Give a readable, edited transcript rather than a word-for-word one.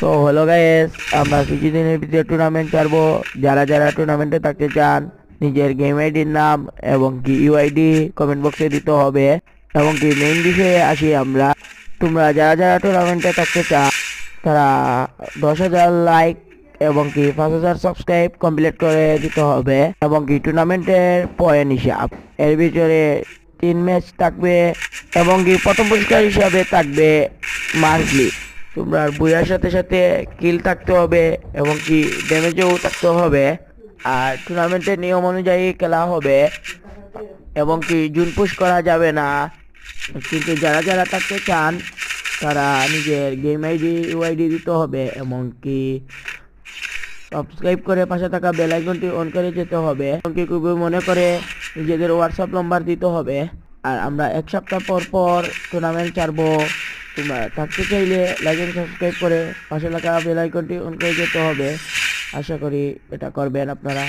So hello guys, আমরা কিছুদিনের ভিতরে টুর্নামেন্ট ছাড়বো। যারা যারা টুর্নামেন্টে থাকতে চান নিজের গেম আইডির নাম এবং কি ইউআইডি কমেন্ট বক্সে দিতে হবে। এবং কি মেইন বিষয়ে আসি আমরা। তোমরা যারা যারা টুর্নামেন্টে থাকতে চান তারা 10,000 লাইক এবং কি 5,000 সাবস্ক্রাইব কমপ্লিট করে দিতে হবে। এবং কি টুর্নামেন্টের পয়েন্ট হিসাব এর ভিতরে 3 ম্যাচ থাকবে এবং কি প্রথম পুরস্কার হিসাবে থাকবে মান্থলি। তোমরা বইয়ের সাথে সাথে কিল থাকতে হবে এবং কি ড্যামেজও থাকতে হবে। আর টুর্নামেন্টের নিয়ম অনুযায়ী খেলা হবে এবং কি জুন পুশ করা যাবে না। কিন্তু যারা যারা থাকতে চান তারা নিজের গেম আইডি ইউআইডি দিতে হবে এবং কি সাবস্ক্রাইব করে পাশে থাকা বেল আইকনটি অন করে যেতে হবে এবং কি খুবই মনে করে নিজেদের হোয়াটসঅ্যাপ নাম্বার দিতে হবে। আর আমরা এক সপ্তাহ পর পর টুর্নামেন্ট ছাড়বো। তোমরা থাকতে চাইলে লাইক এন্ড সাবস্ক্রাইব করে পাশে থাকা বেল আইকনটি অন করে যেতে হবে। আশা করি এটা করবেন আপনারা।